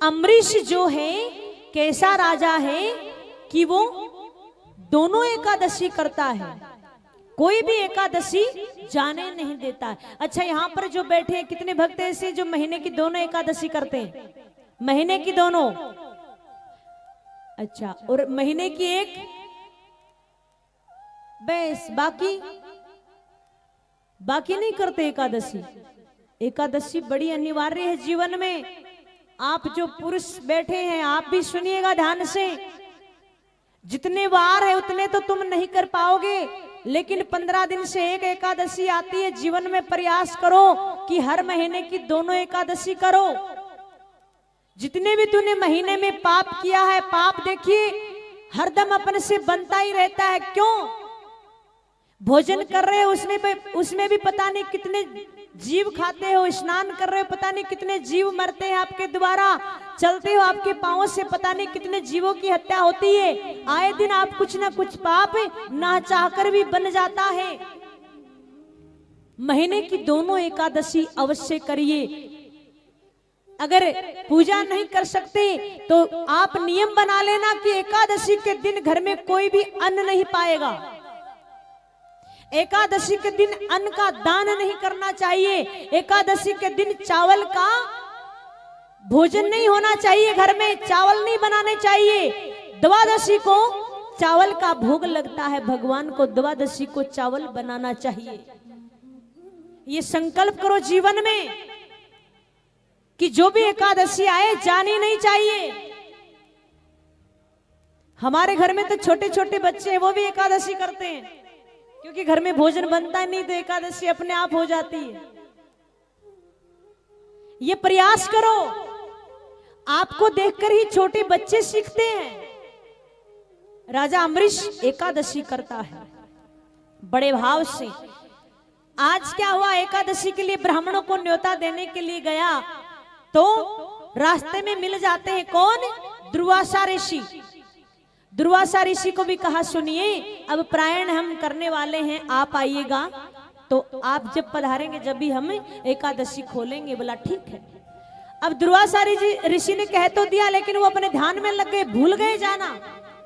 अम्बरीश जो है कैसा राजा है कि वो दोनों एकादशी करता है, कोई भी एकादशी जाने नहीं देता है। अच्छा, यहाँ पर जो बैठे हैं कितने भक्त ऐसे जो महीने की दोनों एकादशी करते हैं? महीने की दोनों। अच्छा, और महीने की एक बस, बाकी नहीं करते एकादशी। एकादशी बड़ी अनिवार्य है जीवन में। आप जो पुरुष बैठे हैं आप भी सुनिएगा ध्यान से। जितने वार है उतने तो तुम नहीं कर पाओगे, लेकिन 15 दिन से एक एकादशी आती है। जीवन में प्रयास करो कि हर महीने की दोनों एकादशी करो। जितने भी तूने महीने में पाप किया है, पाप देखिए हरदम अपने से बनता ही रहता है। क्यों? भोजन कर रहे हो उसमें भी पता नहीं कितने जीव खाते हो, स्नान कर रहे हो पता नहीं कितने जीव मरते हैं आपके द्वारा, चलते हो आपके पांवों से पता नहीं कितने जीवों की हत्या होती है। आए दिन आप कुछ ना कुछ पाप ना चाहकर भी बन जाता है। महीने की दोनों एकादशी अवश्य करिए। अगर पूजा नहीं कर सकते तो आप नियम बना लेना कि एकादशी के दिन घर में कोई भी अन्न नहीं पाएगा। एकादशी के दिन अन्न का दान नहीं करना चाहिए। एकादशी के दिन चावल का भोजन नहीं होना चाहिए, घर में चावल नहीं बनाने चाहिए। द्वादशी को चावल का भोग लगता है, भगवान को द्वादशी को चावल बनाना चाहिए। ये संकल्प करो जीवन में कि जो भी एकादशी आए जानी नहीं चाहिए। हमारे घर में तो छोटे छोटे बच्चे हैं, वो भी एकादशी करते हैं, क्योंकि घर में भोजन बनता नहीं तो एकादशी अपने आप हो जाती है। ये प्रयास करो, आपको देखकर ही छोटे बच्चे सीखते हैं। राजा अम्बरीश एकादशी करता है बड़े भाव से। आज क्या हुआ, एकादशी के लिए ब्राह्मणों को न्योता देने के लिए गया तो रास्ते में मिल जाते हैं कौन? दुर्वासा ऋषि। दुर्वासा ऋषि को भी कहा सुनिए अब प्रायण हम करने वाले हैं, आप आइएगा। तो आप जब पधारेंगे जब भी हम एकादशी खोलेंगे। बोला ठीक है। अब दुर्वासा ऋषि ने कह तो दिया, लेकिन वो अपने ध्यान में लग गए, भूल गए जाना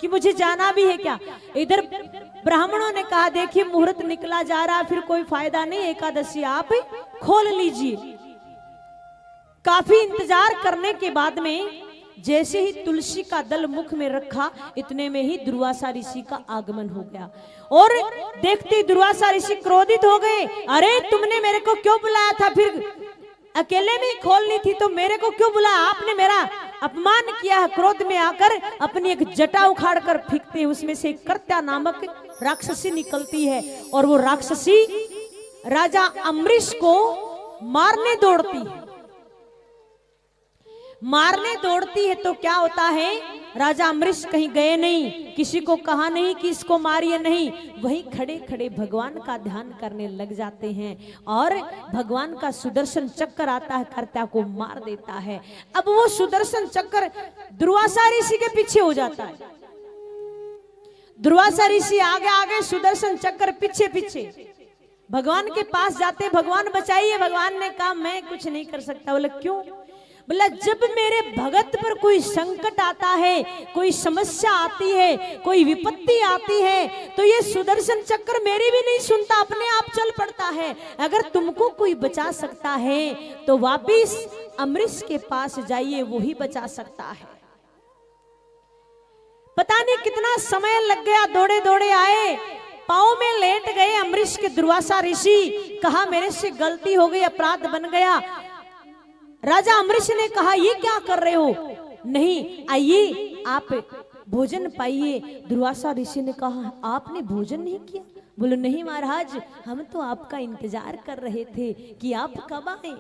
कि मुझे जाना भी है क्या। इधर ब्राह्मणों ने कहा देखिए मुहूर्त निकला जा रहा, फिर कोई फायदा नहीं, एकादशी आप खोल लीजिए। काफी इंतजार करने के बाद में जैसे ही तुलसी का दल मुख में रखा, इतने में ही दुर्वासा ऋषि का आगमन हो गया। और देखते ही दुर्वासा ऋषि क्रोधित हो गए, अरे तुमने मेरे को क्यों बुलाया था, फिर अकेले में खोलनी थी तो मेरे को क्यों बुलाया, आपने मेरा अपमान किया है। क्रोध में आकर अपनी एक जटा उखाड़ कर फेंकते हैं, उसमें से कर्त्या नामक राक्षसी निकलती है और वो राक्षसी राजा अम्बरीश को मारने दौड़ती है। मारने दौड़ती है तो क्या होता है, राजा अम्बरीश कहीं गए नहीं, किसी को कहा नहीं कि इसको मारिए नहीं, वहीं खड़े खड़े भगवान का ध्यान करने लग जाते हैं और भगवान का सुदर्शन चक्र आता है, कर्त्या को मार देता है। अब वो सुदर्शन चक्र दुर्वासा ऋषि के पीछे हो जाता है। दुर्वासा ऋषि आगे आगे, सुदर्शन चक्र पीछे पीछे। भगवान के पास जाते, भगवान बचाइए। भगवान ने कहा मैं कुछ नहीं कर सकता। बोले क्यों? बोला जब मेरे भगत पर कोई संकट आता है, कोई समस्या आती है, कोई विपत्ति आती है, तो ये सुदर्शन चक्र मेरी भी नहीं सुनता, अपने आप चल पड़ता है। अगर तुमको कोई बचा सकता है तो वापिस अम्बरीश के पास जाइए, वो ही बचा सकता है। पता नहीं कितना समय लग गया, दौड़े दौड़े आए, पाँव में लेट गए अम्बरीश के दुर्वासा ऋषि। कहा मेरे से गलती हो गई, अपराध बन गया। राजा अम्बरीश ने कहा ये क्या कर रहे हो, नहीं आइए आप भोजन पाइए। दुर्वासा ऋषि ने कहा आपने भोजन नहीं किया? बोलो नहीं महाराज, हम तो आपका इंतजार कर रहे थे कि आप कब आए।